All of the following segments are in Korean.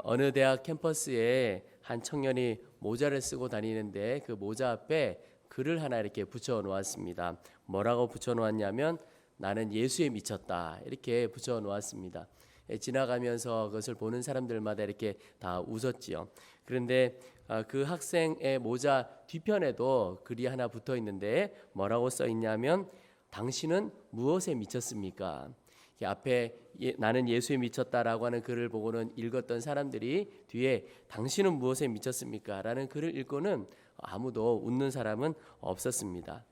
어느 대학 캠퍼스에 한 청년이 모자를 쓰고 다니는데 그 모자 앞에 글을 하나 이렇게 붙여 놓았습니다. 뭐라고 붙여 놓았냐면 나는 예수에 미쳤다 이렇게 붙여 놓았습니다. 지나가면서 그것을 보는 사람들마다 이렇게 다 웃었지요. 그런데 그 학생의 모자 뒤편에도 글이 하나 붙어 있는데 뭐라고 써 있냐면 당신은 무엇에 미쳤습니까? 앞에 나는 예수에 미쳤다라고 하는 글을 보고는 읽었던 사람들이 뒤에 당신은 무엇에 미쳤습니까? 라는 글을 읽고는 아무도 웃는 사람은 없었습니다.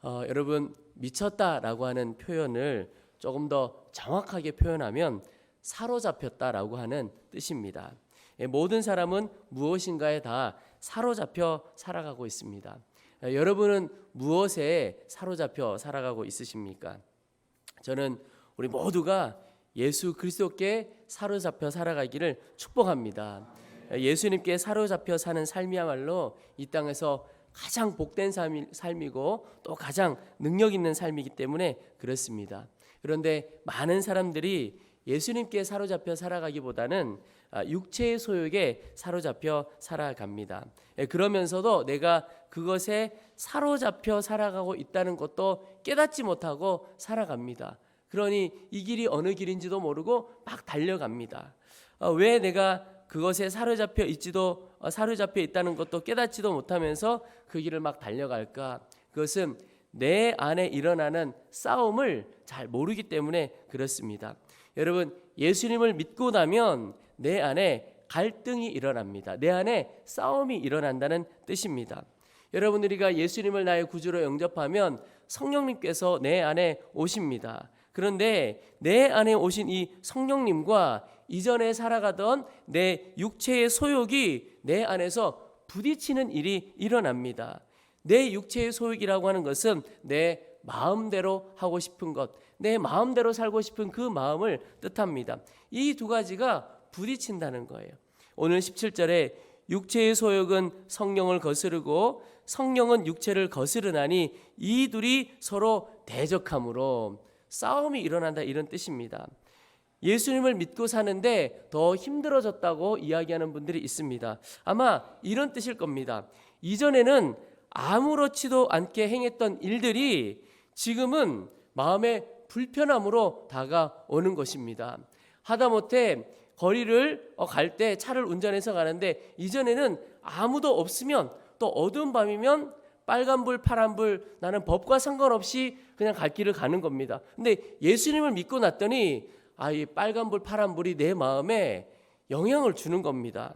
여러분, 미쳤다라고 하는 표현을 조금 더 정확하게 표현하면 사로잡혔다라고 하는 뜻입니다. 모든 사람은 무엇인가에 다 사로잡혀 살아가고 있습니다. 여러분은 무엇에 사로잡혀 살아가고 있으십니까? 저는 우리 모두가 예수 그리스도께 사로잡혀 살아가기를 축복합니다. 예수님께 사로잡혀 사는 삶이야말로 이 땅에서 가장 복된 삶이고 또 가장 능력 있는 삶이기 때문에 그렇습니다. 그런데 많은 사람들이 예수님께 사로잡혀 살아가기보다는 육체의 소욕에 사로잡혀 살아갑니다. 그러면서도 내가 그것에 사로잡혀 살아가고 있다는 것도 깨닫지 못하고 살아갑니다. 그러니 이 길이 어느 길인지도 모르고 막 달려갑니다. 왜 내가 그것에 사로잡혀 있다는 것도 깨닫지도 못하면서 그 길을 막 달려갈까? 그것은 내 안에 일어나는 싸움을 잘 모르기 때문에 그렇습니다. 여러분, 예수님을 믿고 나면 내 안에 갈등이 일어납니다. 내 안에 싸움이 일어난다는 뜻입니다. 여러분, 우리가 예수님을 나의 구주로 영접하면 성령님께서 내 안에 오십니다. 그런데 내 안에 오신 이 성령님과 이전에 살아가던 내 육체의 소욕이 내 안에서 부딪히는 일이 일어납니다. 내 육체의 소욕이라고 하는 것은 내 마음대로 하고 싶은 것, 내 마음대로 살고 싶은 그 마음을 뜻합니다. 이 두 가지가 부딪힌다는 거예요. 오늘 17절에 육체의 소욕은 성령을 거스르고 성령은 육체를 거스르나니 이 둘이 서로 대적함으로 싸움이 일어난다, 이런 뜻입니다. 예수님을 믿고 사는데 더 힘들어졌다고 이야기하는 분들이 있습니다. 아마 이런 뜻일 겁니다. 이전에는 아무렇지도 않게 행했던 일들이 지금은 마음의 불편함으로 다가오는 것입니다. 하다못해 거리를 갈 때 차를 운전해서 가는데 이전에는 아무도 없으면 또 어두운 밤이면 빨간불 파란불 나는 법과 상관없이 그냥 갈 길을 가는 겁니다. 근데 예수님을 믿고 났더니 이 빨간불 파란불이 내 마음에 영향을 주는 겁니다.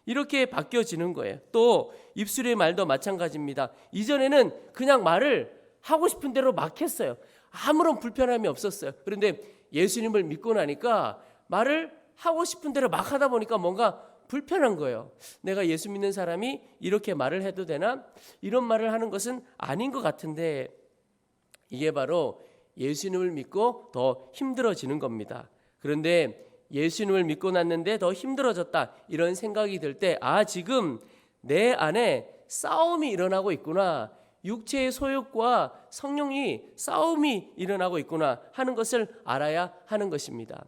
이렇게 바뀌어지는 거예요. 또 입술의 말도 마찬가지입니다. 이전에는 그냥 말을 하고 싶은 대로 막 했어요. 아무런 불편함이 없었어요. 그런데 예수님을 믿고 나니까 말을 하고 싶은 대로 막 하다 보니까 뭔가 불편한 거예요. 내가 예수 믿는 사람이 이렇게 말을 해도 되나? 이런 말을 하는 것은 아닌 것 같은데, 이게 바로 예수님을 믿고 더 힘들어지는 겁니다. 그런데 예수님을 믿고 났는데 더 힘들어졌다, 이런 생각이 들 때 지금 내 안에 싸움이 일어나고 있구나, 육체의 소욕과 성령이 싸움이 일어나고 있구나 하는 것을 알아야 하는 것입니다.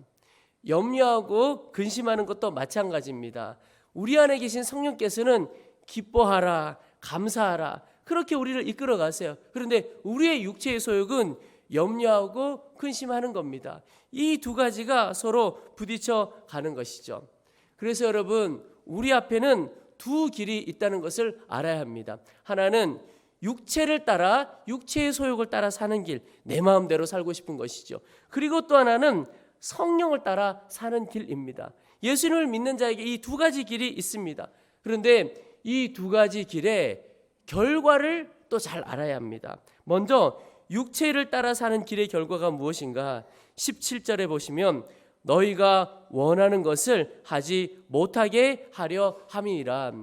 염려하고 근심하는 것도 마찬가지입니다. 우리 안에 계신 성령께서는 기뻐하라, 감사하라, 그렇게 우리를 이끌어 가세요. 그런데 우리의 육체의 소욕은 염려하고 근심하는 겁니다. 이 두 가지가 서로 부딪혀 가는 것이죠. 그래서 여러분, 우리 앞에는 두 길이 있다는 것을 알아야 합니다. 하나는 육체를 따라, 육체의 소욕을 따라 사는 길, 내 마음대로 살고 싶은 것이죠. 그리고 또 하나는 성령을 따라 사는 길입니다. 예수님을 믿는 자에게 이 두 가지 길이 있습니다. 그런데 이 두 가지 길의 결과를 또 잘 알아야 합니다. 먼저 육체를 따라 사는 길의 결과가 무엇인가? 17절에 보시면 너희가 원하는 것을 하지 못하게 하려 함이니라.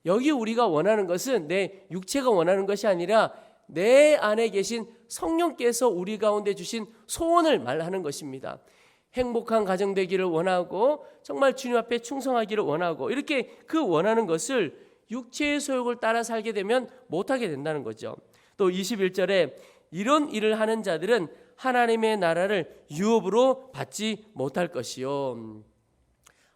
여기 우리가 원하는 것은 내 육체가 원하는 것이 아니라 내 안에 계신 성령께서 우리 가운데 주신 소원을 말하는 것입니다. 행복한 가정 되기를 원하고 정말 주님 앞에 충성하기를 원하고, 이렇게 그 원하는 것을 육체의 소욕을 따라 살게 되면 못하게 된다는 거죠. 또 21절에 이런 일을 하는 자들은 하나님의 나라를 유업으로 받지 못할 것이요.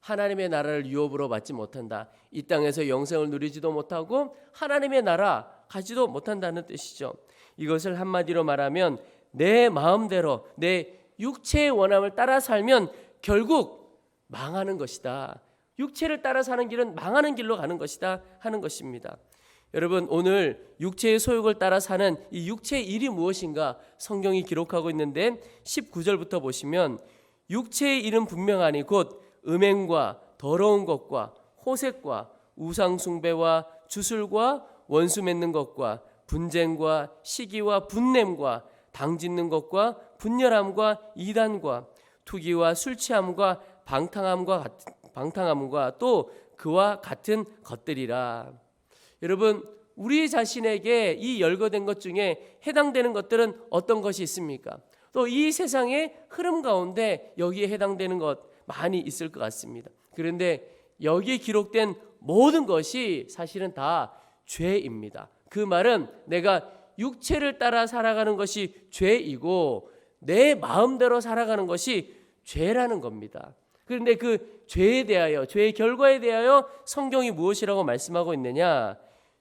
하나님의 나라를 유업으로 받지 못한다. 이 땅에서 영생을 누리지도 못하고 하나님의 나라 가지도 못한다는 뜻이죠. 이것을 한마디로 말하면 내 마음대로 내 육체의 원함을 따라 살면 결국 망하는 것이다. 육체를 따라 사는 길은 망하는 길로 가는 것이다 하는 것입니다. 여러분, 오늘 육체의 소욕을 따라 사는 이 육체의 일이 무엇인가 성경이 기록하고 있는데 19절부터 보시면 육체의 일은 분명하니 곧 음행과 더러운 것과 호색과 우상 숭배와 주술과 원수 맺는 것과 분쟁과 시기와 분냄과 당짓는 것과 분열함과 이단과 투기와 술 취함과 방탕함과 또 그와 같은 것들이라. 여러분, 우리 자신에게 이 열거된 것 중에 해당되는 것들은 어떤 것이 있습니까? 또 이 세상의 흐름 가운데 여기에 해당되는 것 많이 있을 것 같습니다. 그런데 여기에 기록된 모든 것이 사실은 다 죄입니다. 그 말은 내가 육체를 따라 살아가는 것이 죄이고 내 마음대로 살아가는 것이 죄라는 겁니다. 그런데 그 죄에 대하여, 죄의 결과에 대하여 성경이 무엇이라고 말씀하고 있느냐?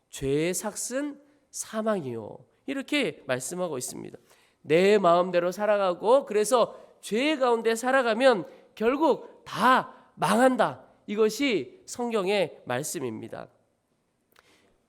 죄의 삭은 사망이요, 이렇게 말씀하고 있습니다. 내 마음대로 살아가고 그래서 죄 가운데 살아가면 결국 다 망한다. 이것이 성경의 말씀입니다.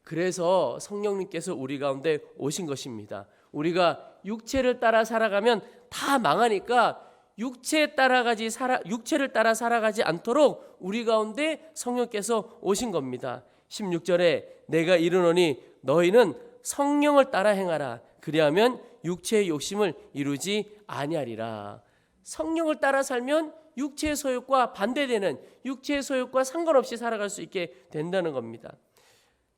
그래서 성령님께서 우리 가운데 오신 것입니다. 우리가 육체를 따라 살아가면 다 망하니까 육체를 따라 살아가지 않도록 우리 가운데 성령께서 오신 겁니다. 16절에 내가 이르노니 너희는 성령을 따라 행하라. 그리하면 육체의 욕심을 이루지 아니하리라. 성령을 따라 살면 육체의 소욕과 반대되는, 육체의 소욕과 상관없이 살아갈 수 있게 된다는 겁니다.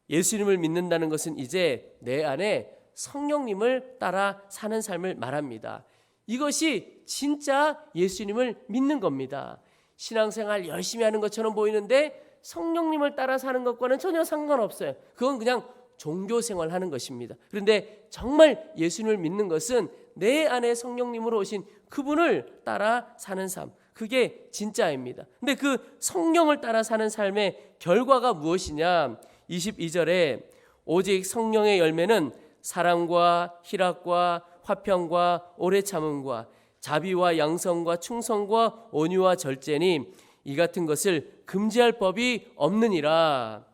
예수님을 믿는다는 것은 이제 내 안에 성령님을 따라 사는 삶을 말합니다. 이것이 진짜 예수님을 믿는 겁니다. 신앙생활 열심히 하는 것처럼 보이는데 성령님을 따라 사는 것과는 전혀 상관없어요. 그건 그냥 종교생활 하는 것입니다. 그런데 정말 예수님을 믿는 것은 내 안에 성령님으로 오신 그분을 따라 사는 삶, 그게 진짜입니다. 근데 그 성령을 따라 사는 삶의 결과가 무엇이냐? 22절에 오직 성령의 열매는 사랑과 희락과 화평과 오래 참음과 자비와 양성과 충성과 온유와 절제니 이 같은 것을 금지할 법이 없느니라.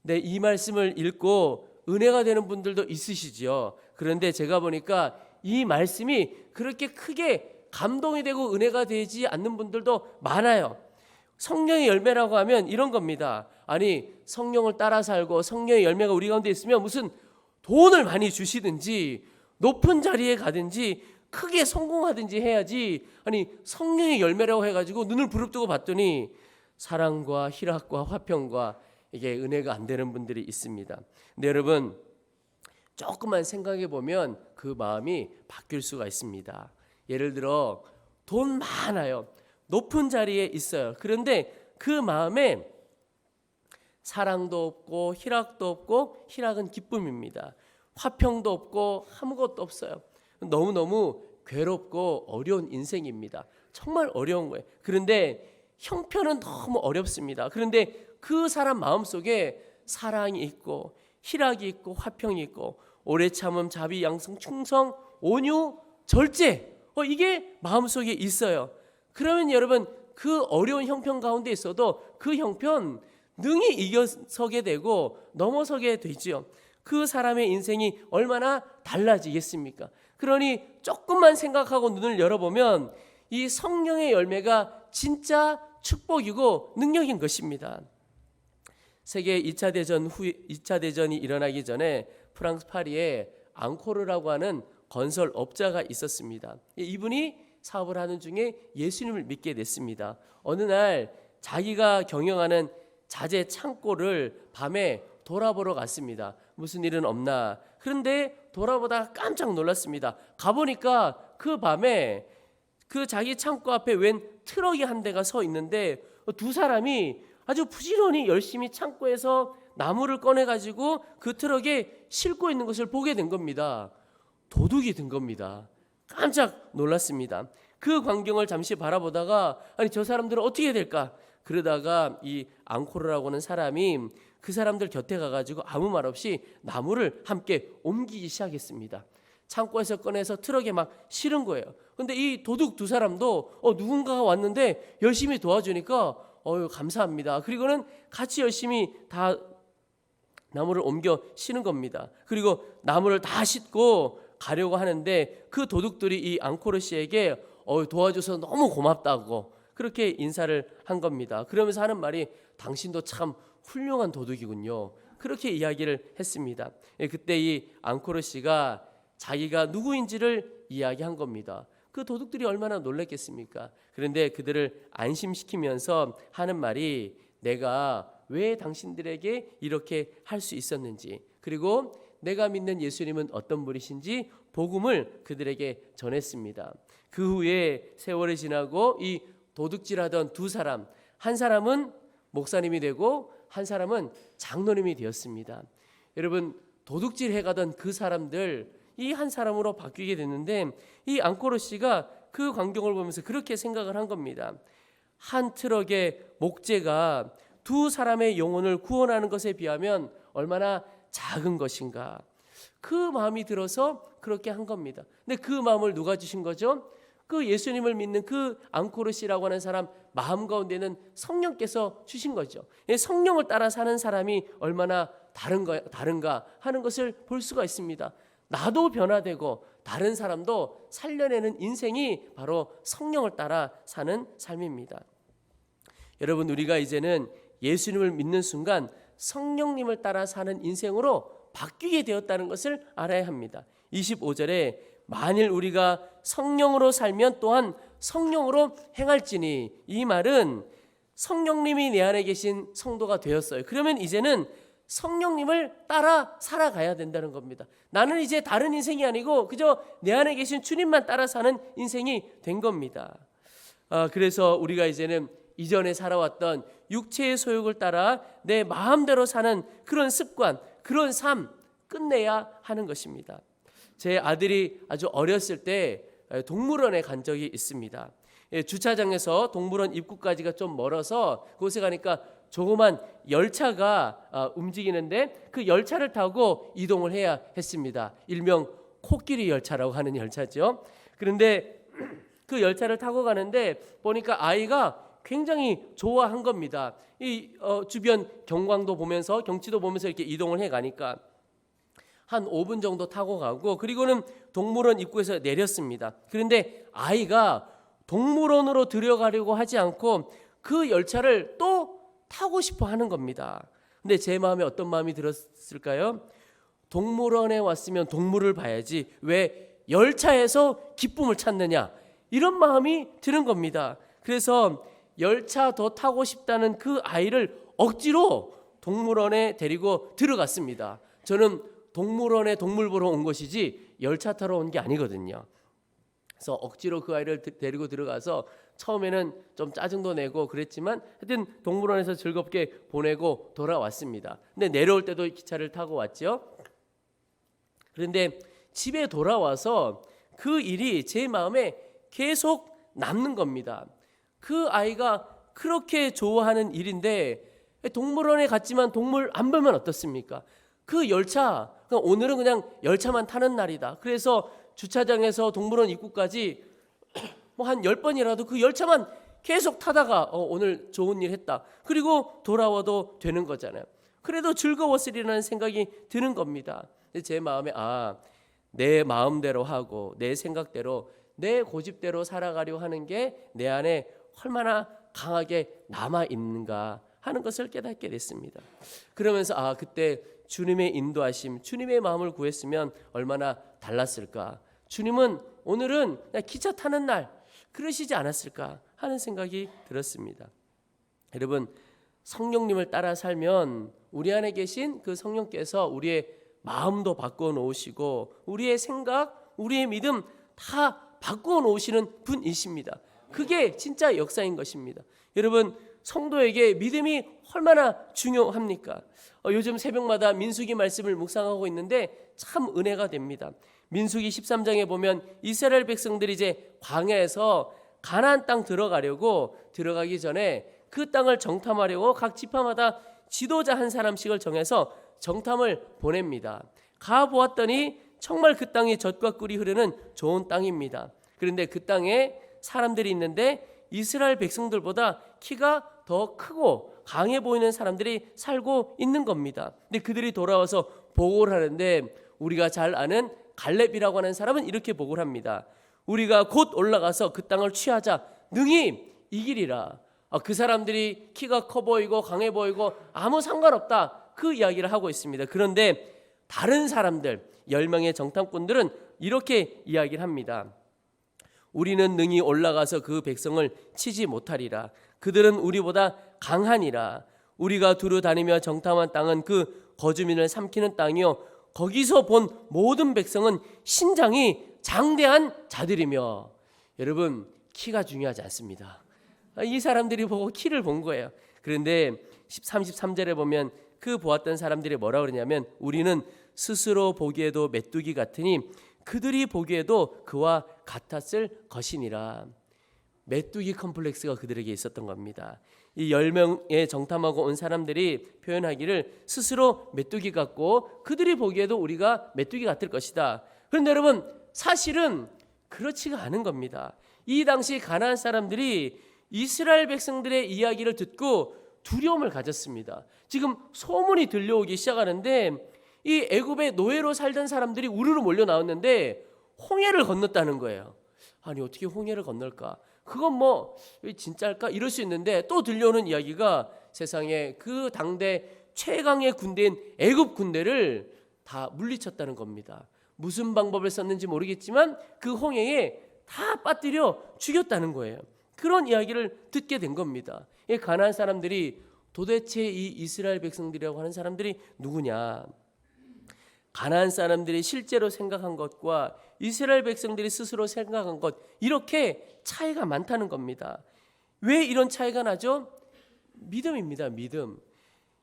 네, 이 말씀을 읽고 은혜가 되는 분들도 있으시죠. 그런데 제가 보니까 이 말씀이 그렇게 크게 감동이 되고 은혜가 되지 않는 분들도 많아요. 성령의 열매라고 하면 이런 겁니다. 아니, 성령을 따라 살고 성령의 열매가 우리 가운데 있으면 무슨 돈을 많이 주시든지 높은 자리에 가든지 크게 성공하든지 해야지, 아니 성령의 열매라고 해가지고 눈을 부릅뜨고 봤더니 사랑과 희락과 화평과 이게 은혜가 안 되는 분들이 있습니다. 근데 여러분, 조금만 생각해 보면 그 마음이 바뀔 수가 있습니다. 예를 들어 돈 많아요. 높은 자리에 있어요. 그런데 그 마음에 사랑도 없고 희락도 없고, 희락은 기쁨입니다. 화평도 없고 아무것도 없어요. 너무너무 괴롭고 어려운 인생입니다. 정말 어려운 거예요. 그런데 형편은 너무 어렵습니다. 그런데 그 사람 마음속에 사랑이 있고 희락이 있고 화평이 있고 오래 참음, 자비, 양성, 충성, 온유, 절제, 이게 마음속에 있어요. 그러면 여러분, 그 어려운 형편 가운데 있어도 그 형편 능히 이겨서게 되고 넘어서게 되죠. 그 사람의 인생이 얼마나 달라지겠습니까? 그러니 조금만 생각하고 눈을 열어보면 이 성령의 열매가 진짜 축복이고 능력인 것입니다. 세계 2차 대전 후 2차 대전이 일어나기 전에 프랑스 파리에 앙코르라고 하는 건설업자가 있었습니다. 이분이 사업을 하는 중에 예수님을 믿게 됐습니다. 어느 날 자기가 경영하는 자재 창고를 밤에 돌아보러 갔습니다. 무슨 일은 없나. 그런데 돌아보다가 깜짝 놀랐습니다. 가보니까 그 밤에 그 자기 창고 앞에 웬 트럭이 한 대가 서 있는데 두 사람이 아주 부지런히 열심히 창고에서 나무를 꺼내가지고 그 트럭에 싣고 있는 것을 보게 된 겁니다. 도둑이 든 겁니다. 깜짝 놀랐습니다. 그 광경을 잠시 바라보다가 아니 저 사람들은 어떻게 될까? 그러다가 이 앙코르라고 하는 사람이 그 사람들 곁에 가가지고 아무 말 없이 나무를 함께 옮기기 시작했습니다. 창고에서 꺼내서 트럭에 막 실은 거예요. 근데 이 도둑 두 사람도 누군가가 왔는데 열심히 도와주니까 감사합니다. 그리고는 같이 열심히 다 나무를 옮겨 싣는 겁니다. 그리고 나무를 다 싣고 가려고 하는데 그 도둑들이 이 앙코르 씨에게 도와줘서 너무 고맙다고 그렇게 인사를 한 겁니다. 그러면서 하는 말이 당신도 참 훌륭한 도둑이군요. 그렇게 이야기를 했습니다. 그때 이 앙코르 씨가 자기가 누구인지를 이야기한 겁니다. 그 도둑들이 얼마나 놀랐겠습니까? 그런데 그들을 안심시키면서 하는 말이 내가 왜 당신들에게 이렇게 할 수 있었는지, 그리고 내가 믿는 예수님은 어떤 분이신지 복음을 그들에게 전했습니다. 그 후에 세월이 지나고 이 도둑질하던 두 사람, 한 사람은 목사님이 되고 한 사람은 장로님이 되었습니다. 여러분, 도둑질 해가던 그 사람들 이 한 사람으로 바뀌게 됐는데 이 앙코르 씨가 그 광경을 보면서 그렇게 생각을 한 겁니다. 한 트럭의 목재가 두 사람의 영혼을 구원하는 것에 비하면 얼마나 작은 것인가. 그 마음이 들어서 그렇게 한 겁니다. 근데 그 마음을 누가 주신 거죠? 그 예수님을 믿는 그 앙코르 씨라고 하는 사람 마음 가운데는 성령께서 주신 거죠. 성령을 따라 사는 사람이 얼마나 다른가 하는 것을 볼 수가 있습니다. 나도 변화되고 다른 사람도 살려내는 인생이 바로 성령을 따라 사는 삶입니다. 여러분, 우리가 이제는 예수님을 믿는 순간 성령님을 따라 사는 인생으로 바뀌게 되었다는 것을 알아야 합니다. 25절에 만일 우리가 성령으로 살면 또한 성령으로 행할지니, 이 말은 성령님이 내 안에 계신 성도가 되었어요. 그러면 이제는 성령님을 따라 살아가야 된다는 겁니다. 나는 이제 다른 인생이 아니고 그저 내 안에 계신 주님만 따라 사는 인생이 된 겁니다. 그래서 우리가 이제는 이전에 살아왔던 육체의 소욕을 따라 내 마음대로 사는 그런 습관, 그런 삶 끝내야 하는 것입니다. 제 아들이 아주 어렸을 때 동물원에 간 적이 있습니다. 주차장에서 동물원 입구까지가 좀 멀어서 그곳에 가니까 조그만 열차가 움직이는데 그 열차를 타고 이동을 해야 했습니다. 일명 코끼리 열차라고 하는 열차죠. 그런데 그 열차를 타고 가는데 보니까 아이가 굉장히 좋아한 겁니다. 이 주변 경광도 보면서 경치도 보면서 이렇게 이동을 해 가니까 한 5분 정도 타고 가고 그리고는 동물원 입구에서 내렸습니다. 그런데 아이가 동물원으로 들어가려고 하지 않고 그 열차를 또 타고 싶어 하는 겁니다. 근데 제 마음에 어떤 마음이 들었을까요? 동물원에 왔으면 동물을 봐야지 왜 열차에서 기쁨을 찾느냐, 이런 마음이 드는 겁니다. 그래서 열차 더 타고 싶다는 그 아이를 억지로 동물원에 데리고 들어갔습니다. 저는 동물원에 동물 보러 온 것이지 열차 타러 온 게 아니거든요. 그래서 억지로 그 아이를 데리고 들어가서 처음에는 좀 짜증도 내고 그랬지만 하여튼 동물원에서 즐겁게 보내고 돌아왔습니다. 근데 내려올 때도 기차를 타고 왔죠. 그런데 집에 돌아와서 그 일이 제 마음에 계속 남는 겁니다. 그 아이가 그렇게 좋아하는 일인데 동물원에 갔지만 동물 안 보면 어떻습니까? 그 열차, 오늘은 그냥 열차만 타는 날이다. 그래서 주차장에서 동물원 입구까지 뭐 한 10번이라도 그 열차만 계속 타다가 오늘 좋은 일 했다. 그리고 돌아와도 되는 거잖아요. 그래도 즐거웠으리라는 생각이 드는 겁니다. 제 마음에 내 마음대로 하고 내 생각대로 내 고집대로 살아가려 하는 게 내 안에 얼마나 강하게 남아 있는가 하는 것을 깨닫게 됐습니다. 그러면서 그때 주님의 인도하심, 주님의 마음을 구했으면 얼마나 달랐을까. 주님은 오늘은 그냥 기차 타는 날 그러시지 않았을까 하는 생각이 들었습니다. 여러분, 성령님을 따라 살면 우리 안에 계신 그 성령께서 우리의 마음도 바꾸어 놓으시고 우리의 생각, 우리의 믿음 다 바꾸어 놓으시는 분이십니다. 그게 진짜 역사인 것입니다. 여러분, 성도에게 믿음이 얼마나 중요합니까? 요즘 새벽마다 민수기 말씀을 묵상하고 있는데 참 은혜가 됩니다. 민수기 13장에 보면 이스라엘 백성들이 이제 광야에서 가나안 땅 들어가기 전에 그 땅을 정탐하려고 각 지파마다 지도자 한 사람씩을 정해서 정탐을 보냅니다. 가보았더니 정말 그 땅이 젖과 꿀이 흐르는 좋은 땅입니다. 그런데 그 땅에 사람들이 있는데 이스라엘 백성들보다 키가 더 크고 강해 보이는 사람들이 살고 있는 겁니다. 근데 그들이 돌아와서 보고를 하는데 우리가 잘 아는 갈렙이라고 하는 사람은 이렇게 보고를 합니다. 우리가 곧 올라가서 그 땅을 취하자 능히 이기리라. 그 사람들이 키가 커 보이고 강해 보이고 아무 상관없다, 그 이야기를 하고 있습니다. 그런데 다른 사람들 10명의 정탐꾼들은 이렇게 이야기를 합니다. 우리는 능히 올라가서 그 백성을 치지 못하리라. 그들은 우리보다 강하니라. 우리가 두루 다니며 정탐한 땅은 그 거주민을 삼키는 땅이요 거기서 본 모든 백성은 신장이 장대한 자들이며. 여러분, 키가 중요하지 않습니다. 이 사람들이 보고 키를 본 거예요. 그런데 33절에 보면 그 보았던 사람들이 뭐라 그러냐면 우리는 스스로 보기에도 메뚜기 같으니 그들이 보기에도 그와 같았을 것이니라. 메뚜기 컴플렉스가 그들에게 있었던 겁니다. 이 10명의 정탐하고 온 사람들이 표현하기를 스스로 메뚜기 같고 그들이 보기에도 우리가 메뚜기 같을 것이다. 그런데 여러분, 사실은 그렇지가 않은 겁니다. 이 당시 가나안 사람들이 이스라엘 백성들의 이야기를 듣고 두려움을 가졌습니다. 지금 소문이 들려오기 시작하는데 이 애굽의 노예로 살던 사람들이 우르르 몰려 나왔는데 홍해를 건넜다는 거예요. 아니, 어떻게 홍해를 건널까? 그건 뭐 진짜일까? 이럴 수 있는데 또 들려오는 이야기가 세상에 그 당대 최강의 군대인 애굽 군대를 다 물리쳤다는 겁니다. 무슨 방법을 썼는지 모르겠지만 그 홍해에 다 빠뜨려 죽였다는 거예요. 그런 이야기를 듣게 된 겁니다. 이 가나안 사람들이 도대체 이 이스라엘 백성들이라고 하는 사람들이 누구냐? 가나안 사람들이 실제로 생각한 것과 이스라엘 백성들이 스스로 생각한 것, 이렇게 차이가 많다는 겁니다. 왜 이런 차이가 나죠? 믿음입니다.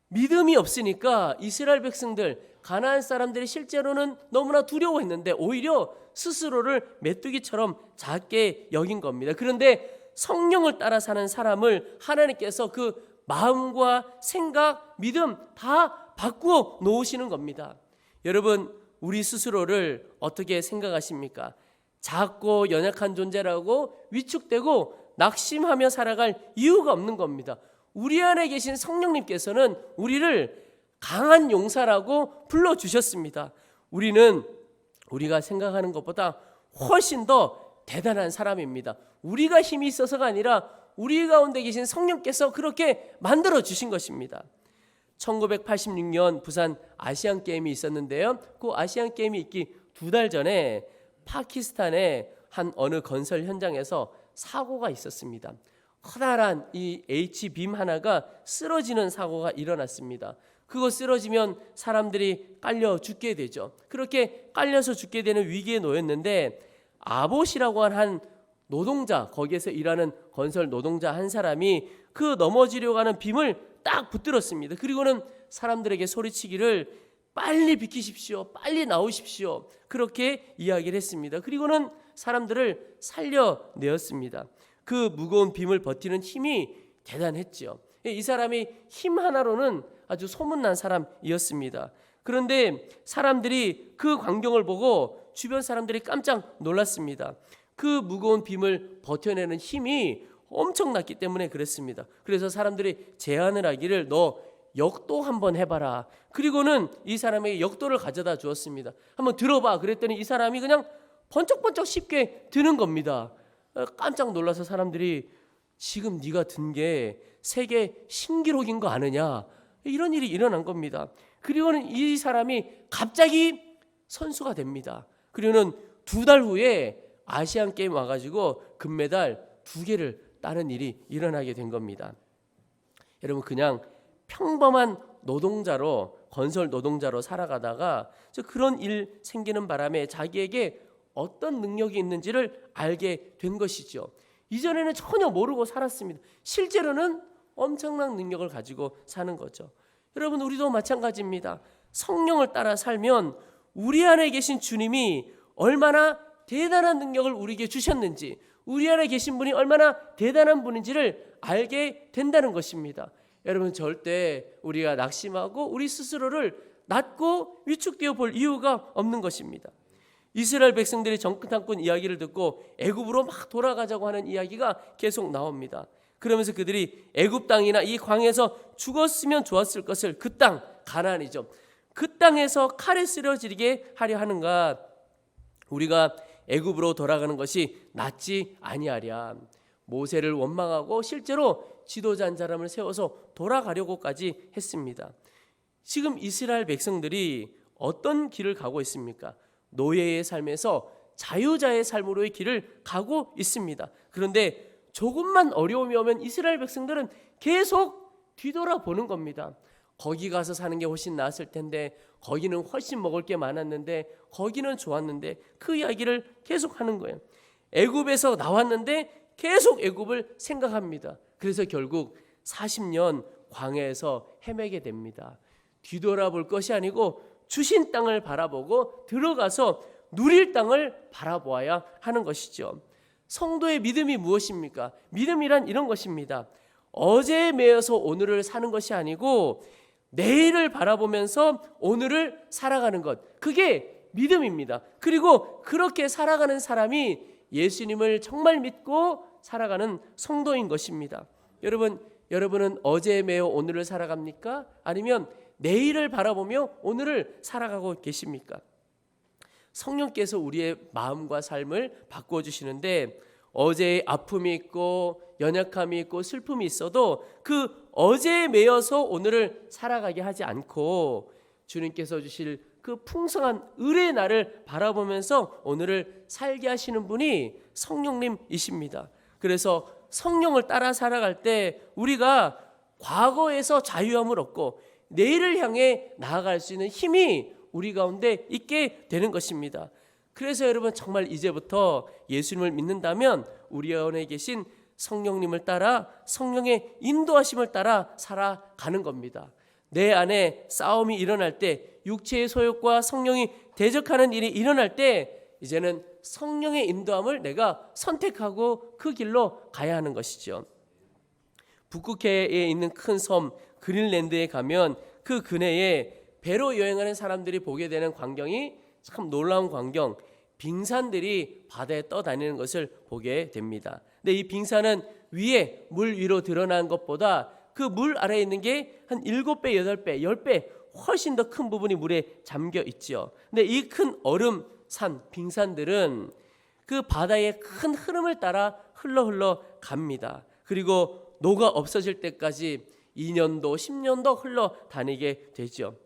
믿음이 없으니까 이스라엘 백성들, 가나안 사람들이 실제로는 너무나 두려워했는데 오히려 스스로를 메뚜기처럼 작게 여긴 겁니다. 그런데 성령을 따라 사는 사람을 하나님께서 그 마음과 생각, 믿음 다 바꾸어 놓으시는 겁니다. 여러분, 우리 스스로를 어떻게 생각하십니까? 작고 연약한 존재라고 위축되고 낙심하며 살아갈 이유가 없는 겁니다. 우리 안에 계신 성령님께서는 우리를 강한 용사라고 불러주셨습니다. 우리는 우리가 생각하는 것보다 훨씬 더 대단한 사람입니다. 우리가 힘이 있어서가 아니라 우리 가운데 계신 성령께서 그렇게 만들어 주신 것입니다. 1986년 부산 아시안게임이 있었는데요. 그 아시안게임이 있기 2달 전에 파키스탄의 한 어느 건설 현장에서 사고가 있었습니다. 커다란 이 H빔 하나가 쓰러지는 사고가 일어났습니다. 그거 쓰러지면 사람들이 깔려 죽게 되죠. 그렇게 깔려서 죽게 되는 위기에 놓였는데 아봇이라고 한 노동자, 거기에서 일하는 건설 노동자 한 사람이 그 넘어지려고 하는 빔을 딱 붙들었습니다. 그리고는 사람들에게 소리치기를 빨리 비키십시오, 빨리 나오십시오, 그렇게 이야기를 했습니다. 그리고는 사람들을 살려내었습니다. 그 무거운 빔을 버티는 힘이 대단했죠. 이 사람이 힘 하나로는 아주 소문난 사람이었습니다. 그런데 사람들이 그 광경을 보고 주변 사람들이 깜짝 놀랐습니다. 그 무거운 빔을 버텨내는 힘이 엄청났기 때문에 그랬습니다. 그래서 사람들이 제안을 하기를 너 역도 한번 해봐라. 그리고는 이 사람에게 역도를 가져다 주었습니다. 한번 들어봐. 그랬더니 이 사람이 그냥 번쩍번쩍 쉽게 드는 겁니다. 깜짝 놀라서 사람들이 지금 네가 든 게 세계 신기록인 거 아느냐, 이런 일이 일어난 겁니다. 그리고는 이 사람이 갑자기 선수가 됩니다. 그리고는 2달 후에 아시안게임 와가지고 금메달 2개를 따는 일이 일어나게 된 겁니다. 여러분, 그냥 평범한 노동자로, 건설 노동자로 살아가다가 그런 일 생기는 바람에 자기에게 어떤 능력이 있는지를 알게 된 것이죠. 이전에는 전혀 모르고 살았습니다. 실제로는 엄청난 능력을 가지고 사는 거죠. 여러분, 우리도 마찬가지입니다. 성령을 따라 살면 우리 안에 계신 주님이 얼마나 대단한 능력을 우리에게 주셨는지, 우리 안에 계신 분이 얼마나 대단한 분인지를 알게 된다는 것입니다. 여러분, 절대 우리가 낙심하고 우리 스스로를 낮고 위축되어 볼 이유가 없는 것입니다. 이스라엘 백성들이 정탐꾼 이야기를 듣고 애굽으로 막 돌아가자고 하는 이야기가 계속 나옵니다. 그러면서 그들이 애굽 땅이나 이 광에서 죽었으면 좋았을 것을, 그 땅, 가나안이죠, 그 땅에서 칼에 쓰러지게 하려 하는가? 우리가 애굽으로 돌아가는 것이 낫지 아니하랴. 모세를 원망하고 실제로 지도자 한 사람을 세워서 돌아가려고까지 했습니다. 지금 이스라엘 백성들이 어떤 길을 가고 있습니까? 노예의 삶에서 자유자의 삶으로의 길을 가고 있습니다. 그런데 조금만 어려움이 오면 이스라엘 백성들은 계속 뒤돌아보는 겁니다. 거기 가서 사는 게 훨씬 나았을 텐데, 거기는 훨씬 먹을 게 많았는데, 거기는 좋았는데, 그 이야기를 계속 하는 거예요. 애굽에서 나왔는데 계속 애굽을 생각합니다. 그래서 결국 40년 광야에서 헤매게 됩니다. 뒤돌아볼 것이 아니고 주신 땅을 바라보고 들어가서 누릴 땅을 바라보아야 하는 것이죠. 성도의 믿음이 무엇입니까? 믿음이란 이런 것입니다. 어제에 매여서 오늘을 사는 것이 아니고 내일을 바라보면서 오늘을 살아가는 것, 그게 믿음입니다. 그리고 그렇게 살아가는 사람이 예수님을 정말 믿고 살아가는 성도인 것입니다. 여러분은 어제에 매여 오늘을 살아갑니까? 아니면 내일을 바라보며 오늘을 살아가고 계십니까? 성령께서 우리의 마음과 삶을 바꾸어 주시는데, 어제의 아픔이 있고 연약함이 있고 슬픔이 있어도 그 어제에 매여서 오늘을 살아가게 하지 않고 주님께서 주실 그 풍성한 을의 날을 바라보면서 오늘을 살게 하시는 분이 성령님이십니다. 그래서 성령을 따라 살아갈 때 우리가 과거에서 자유함을 얻고 내일을 향해 나아갈 수 있는 힘이 우리 가운데 있게 되는 것입니다. 그래서 여러분, 정말 이제부터 예수님을 믿는다면 우리 안에 계신 성령님을 따라, 성령의 인도하심을 따라 살아가는 겁니다. 내 안에 싸움이 일어날 때, 육체의 소욕과 성령이 대적하는 일이 일어날 때, 이제는 성령의 인도함을 내가 선택하고 그 길로 가야 하는 것이죠. 북극해에 있는 큰 섬 그린랜드에 가면 그 근해에 배로 여행하는 사람들이 보게 되는 광경이 참 놀라운 광경, 빙산들이 바다에 떠다니는 것을 보게 됩니다. 근데 이 빙산은 위에 물 위로 드러난 것보다 그 물 아래에 있는 게 한 7배, 8배, 10배 훨씬 더 큰 부분이 물에 잠겨 있죠. 근데 이 큰 얼음산, 빙산들은 그 바다의 큰 흐름을 따라 흘러 갑니다. 그리고 녹아 없어질 때까지 2년도, 10년도 흘러 다니게 되죠.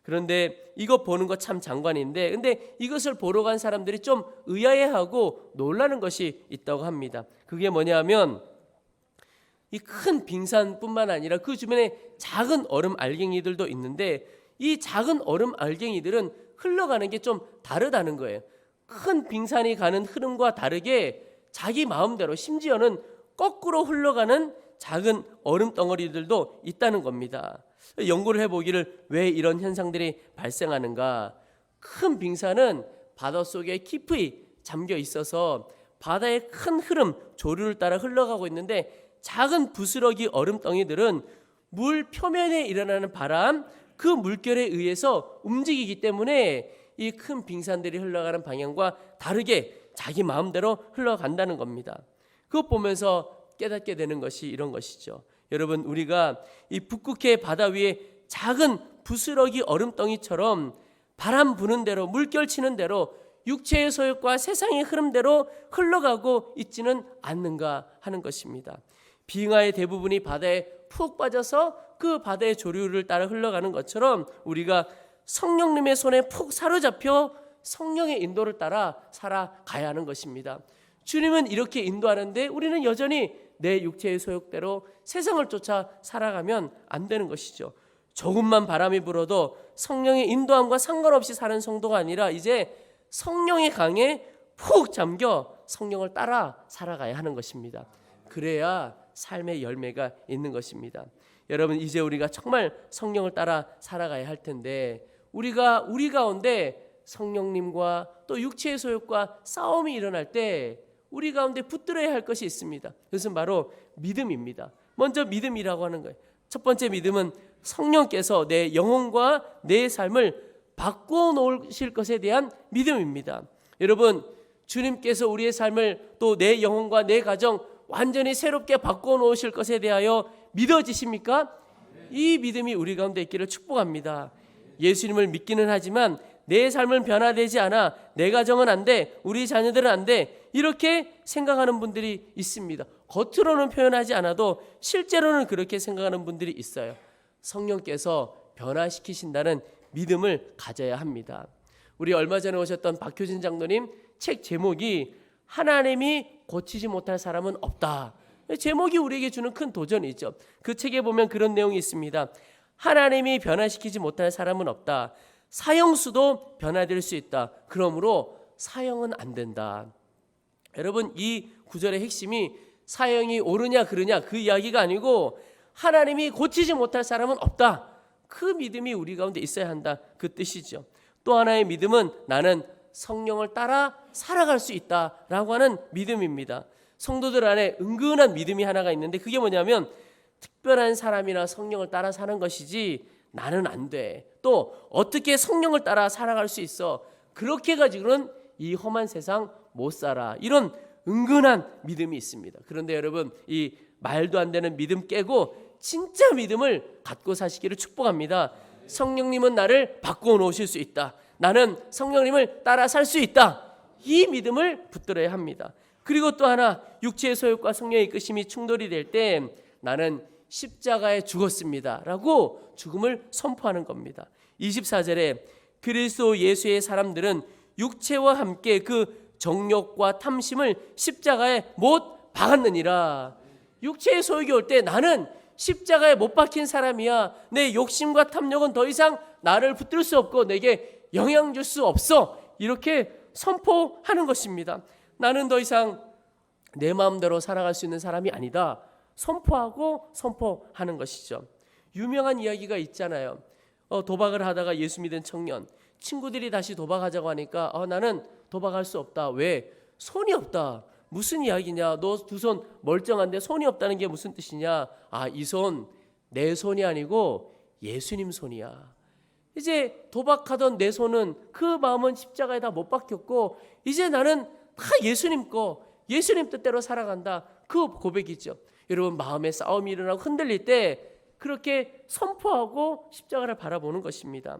그런데 이거 보는 거 참 장관인데, 근데 이것을 보러 간 사람들이 좀 의아해하고 놀라는 것이 있다고 합니다. 그게 뭐냐면 이 큰 빙산뿐만 아니라 그 주변에 작은 얼음 알갱이들도 있는데, 이 작은 얼음 알갱이들은 흘러가는 게 좀 다르다는 거예요. 큰 빙산이 가는 흐름과 다르게 자기 마음대로, 심지어는 거꾸로 흘러가는 작은 얼음 덩어리들도 있다는 겁니다. 연구를 해보기를 왜 이런 현상들이 발생하는가? 큰 빙산은 바닷속에 깊이 잠겨 있어서 바다의 큰 흐름, 조류를 따라 흘러가고 있는데, 작은 부스러기 얼음덩이들은 물 표면에 일어나는 바람, 그 물결에 의해서 움직이기 때문에 이 큰 빙산들이 흘러가는 방향과 다르게 자기 마음대로 흘러간다는 겁니다. 그것 보면서 깨닫게 되는 것이 이런 것이죠. 여러분, 우리가 이 북극해 바다 위에 작은 부스러기 얼음덩이처럼 바람 부는 대로, 물결 치는 대로 육체의 소욕과 세상의 흐름대로 흘러가고 있지는 않는가 하는 것입니다. 빙하의 대부분이 바다에 푹 빠져서 그 바다의 조류를 따라 흘러가는 것처럼 우리가 성령님의 손에 푹 사로잡혀 성령의 인도를 따라 살아가야 하는 것입니다. 주님은 이렇게 인도하는데 우리는 여전히 내 육체의 소욕대로 세상을 쫓아 살아가면 안 되는 것이죠. 조금만 바람이 불어도 성령의 인도함과 상관없이 사는 성도가 아니라 이제 성령의 강에 푹 잠겨 성령을 따라 살아가야 하는 것입니다. 그래야 삶의 열매가 있는 것입니다. 여러분, 이제 우리가 정말 성령을 따라 살아가야 할 텐데, 우리가 우리 가운데 성령님과 또 육체의 소욕과 싸움이 일어날 때 우리 가운데 붙들어야 할 것이 있습니다. 그것은 바로 믿음입니다. 먼저 믿음이라고 하는 거예요. 첫 번째 믿음은 성령께서 내 영혼과 내 삶을 바꿔 놓으실 것에 대한 믿음입니다. 여러분, 주님께서 우리의 삶을 또 내 영혼과 내 가정 완전히 새롭게 바꿔 놓으실 것에 대하여 믿어지십니까? 이 믿음이 우리 가운데 있기를 축복합니다. 예수님을 믿기는 하지만 내 삶은 변화되지 않아, 내 가정은 안 돼, 우리 자녀들은 안 돼, 이렇게 생각하는 분들이 있습니다. 겉으로는 표현하지 않아도 실제로는 그렇게 생각하는 분들이 있어요. 성령께서 변화시키신다는 믿음을 가져야 합니다. 우리 얼마 전에 오셨던 박효진 장로님 책 제목이 하나님이 고치지 못할 사람은 없다. 제목이 우리에게 주는 큰 도전이죠. 그 책에 보면 그런 내용이 있습니다. 하나님이 변화시키지 못할 사람은 없다. 사형수도 변화될 수 있다. 그러므로 사형은 안 된다. 여러분, 이 구절의 핵심이 사형이 옳으냐 그르냐 그 이야기가 아니고 하나님이 고치지 못할 사람은 없다. 그 믿음이 우리 가운데 있어야 한다. 그 뜻이죠. 또 하나의 믿음은 나는 성령을 따라 살아갈 수 있다라고 하는 믿음입니다. 성도들 안에 은근한 믿음이 하나가 있는데 그게 뭐냐면 특별한 사람이나 성령을 따라 사는 것이지 나는 안 돼. 또 어떻게 성령을 따라 살아갈 수 있어? 그렇게 가지고는 이 험한 세상 못 살아. 이런 은근한 믿음이 있습니다. 그런데 여러분, 이 말도 안 되는 믿음 깨고 진짜 믿음을 갖고 사시기를 축복합니다. 성령님은 나를 바꾸어 놓으실 수 있다. 나는 성령님을 따라 살 수 있다. 이 믿음을 붙들어야 합니다. 그리고 또 하나, 육체의 소욕과 성령의 이끄심이 충돌이 될 때 나는 십자가에 죽었습니다 라고 죽음을 선포하는 겁니다. 24절에 그리스도 예수의 사람들은 육체와 함께 그 정욕과 탐심을 십자가에 못 박았느니라. 육체의 소욕이 올 때 나는 십자가에 못 박힌 사람이야. 내 욕심과 탐욕은 더 이상 나를 붙들 수 없고 내게 영향 줄 수 없어. 이렇게 선포하는 것입니다. 나는 더 이상 내 마음대로 살아갈 수 있는 사람이 아니다. 선포하는 것이죠. 유명한 이야기가 있잖아요. 도박을 하다가 예수 믿은 청년, 친구들이 다시 도박하자고 하니까 나는 도박할 수 없다. 왜? 손이 없다. 무슨 이야기냐? 너 두 손 멀쩡한데 손이 없다는 게 무슨 뜻이냐? 이 손 내 손이 아니고 예수님 손이야. 이제 도박하던 내 손은 그 마음은 십자가에 다 못 박혔고 이제 나는 다 예수님 거, 예수님 뜻대로 살아간다. 그 고백이죠. 여러분, 마음에 싸움이 일어나고 흔들릴 때 그렇게 선포하고 십자가를 바라보는 것입니다.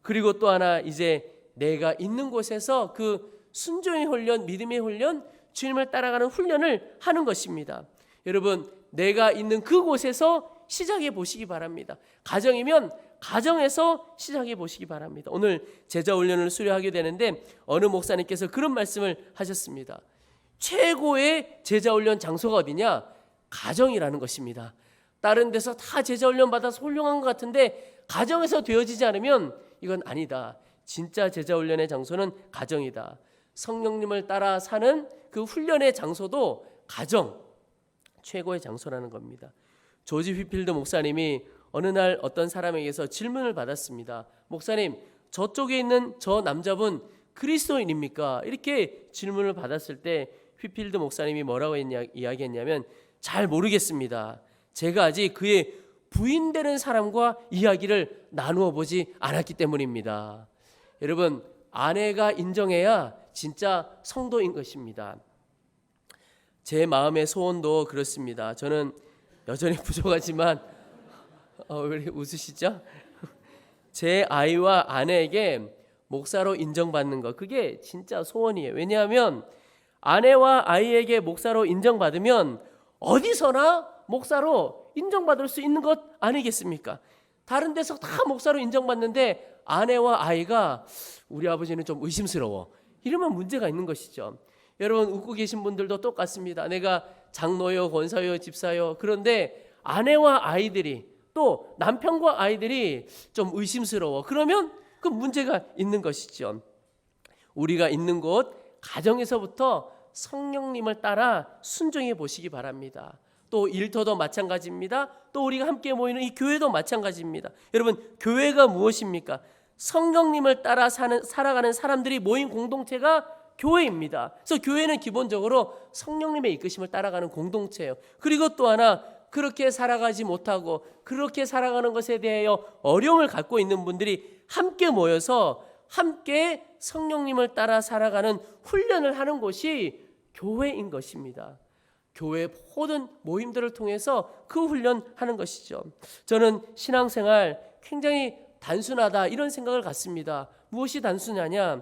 그리고 또 하나, 이제 내가 있는 곳에서 그 순종의 훈련, 믿음의 훈련, 주님을 따라가는 훈련을 하는 것입니다. 여러분, 내가 있는 그곳에서 시작해 보시기 바랍니다. 가정이면 가정에서 시작해 보시기 바랍니다. 오늘 제자 훈련을 수료하게 되는데 어느 목사님께서 그런 말씀을 하셨습니다. 최고의 제자 훈련 장소가 어디냐? 가정이라는 것입니다. 다른 데서 다 제자 훈련 받아서 훌륭한 것 같은데 가정에서 되어지지 않으면 이건 아니다. 진짜 제자 훈련의 장소는 가정이다. 성령님을 따라 사는 그 훈련의 장소도 가정, 최고의 장소라는 겁니다. 조지 휘필드 목사님이 어느 날 어떤 사람에게서 질문을 받았습니다. 목사님, 저쪽에 있는 저 남자분 그리스도인입니까? 이렇게 질문을 받았을 때 휘필드 목사님이 뭐라고 이야기했냐면 잘 모르겠습니다. 제가 아직 그의 부인되는 사람과 이야기를 나누어 보지 않았기 때문입니다. 여러분, 아내가 인정해야 진짜 성도인 것입니다. 제 마음의 소원도 그렇습니다. 저는 여전히 부족하지만 왜 웃으시죠? 제 아이와 아내에게 목사로 인정받는 것, 그게 진짜 소원이에요. 왜냐하면 아내와 아이에게 목사로 인정받으면 어디서나 목사로 인정받을 수 있는 것 아니겠습니까? 다른 데서 다 목사로 인정받는데 아내와 아이가 우리 아버지는 좀 의심스러워, 이러면 문제가 있는 것이죠. 여러분, 웃고 계신 분들도 똑같습니다. 내가 장로요, 권사요, 집사요. 그런데 아내와 아이들이, 또 남편과 아이들이 좀 의심스러워. 그러면 그 문제가 있는 것이죠. 우리가 있는 곳 가정에서부터 성령님을 따라 순종해 보시기 바랍니다. 또 일터도 마찬가지입니다. 또 우리가 함께 모이는 이 교회도 마찬가지입니다. 여러분, 교회가 무엇입니까? 성령님을 따라 살아가는 사람들이 모인 공동체가 교회입니다. 그래서 교회는 기본적으로 성령님의 이끄심을 따라가는 공동체예요. 그리고 또 하나, 그렇게 살아가지 못하고 그렇게 살아가는 것에 대하여 어려움을 갖고 있는 분들이 함께 모여서 함께 성령님을 따라 살아가는 훈련을 하는 곳이 교회인 것입니다. 교회 모든 모임들을 통해서 그 훈련하는 것이죠. 저는 신앙생활 굉장히 단순하다 이런 생각을 갖습니다. 무엇이 단순하냐?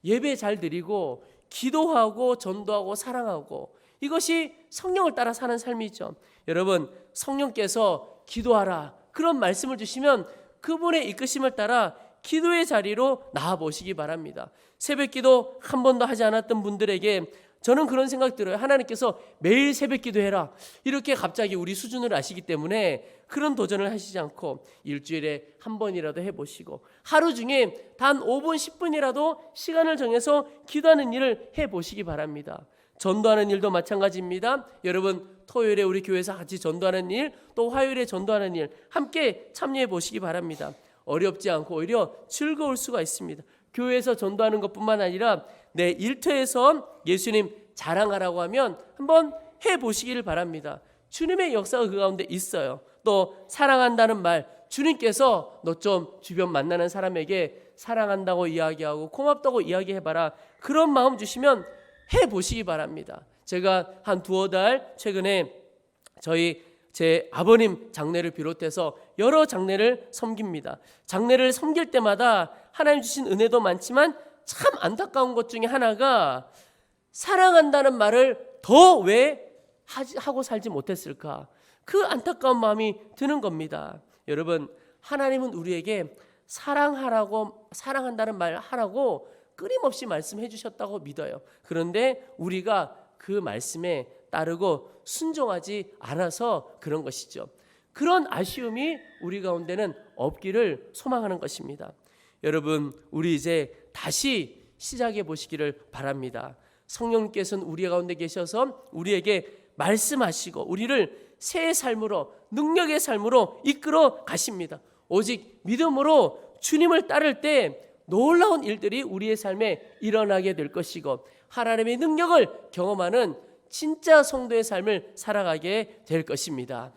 예배 잘 드리고 기도하고 전도하고 사랑하고 이것이 성령을 따라 사는 삶이죠. 여러분, 성령께서 기도하라 그런 말씀을 주시면 그분의 이끄심을 따라 기도의 자리로 나아보시기 바랍니다. 새벽기도 한 번도 하지 않았던 분들에게 저는 그런 생각 들어요. 하나님께서 매일 새벽기도 해라 이렇게 갑자기 우리 수준을 아시기 때문에 그런 도전을 하시지 않고 일주일에 한 번이라도 해보시고 하루 중에 단 5분 10분이라도 시간을 정해서 기도하는 일을 해보시기 바랍니다. 전도하는 일도 마찬가지입니다. 여러분, 토요일에 우리 교회에서 같이 전도하는 일, 또 화요일에 전도하는 일 함께 참여해 보시기 바랍니다. 어렵지 않고 오히려 즐거울 수가 있습니다. 교회에서 전도하는 것뿐만 아니라 내 일터에서 예수님 자랑하라고 하면 한번 해보시기를 바랍니다. 주님의 역사가 그 가운데 있어요. 또 사랑한다는 말, 주님께서 너 좀 주변 만나는 사람에게 사랑한다고 이야기하고 고맙다고 이야기해봐라. 그런 마음 주시면 해보시기 바랍니다. 제가 한 두어 달 최근에 제 아버님 장례를 비롯해서 여러 장례를 섬깁니다. 장례를 섬길 때마다 하나님 주신 은혜도 많지만 참 안타까운 것 중에 하나가 사랑한다는 말을 더 왜 하고 살지 못했을까? 그 안타까운 마음이 드는 겁니다. 여러분, 하나님은 우리에게 사랑한다는 말 하라고 끊임없이 말씀해 주셨다고 믿어요. 그런데 우리가 그 말씀에 따르고 순종하지 않아서 그런 것이죠. 그런 아쉬움이 우리 가운데는 없기를 소망하는 것입니다. 여러분, 우리 이제 다시 시작해 보시기를 바랍니다. 성령께서는 우리 가운데 계셔서 우리에게 말씀하시고 우리를 새 삶으로, 능력의 삶으로 이끌어 가십니다. 오직 믿음으로 주님을 따를 때 놀라운 일들이 우리의 삶에 일어나게 될 것이고 하나님의 능력을 경험하는 진짜 성도의 삶을 살아가게 될 것입니다.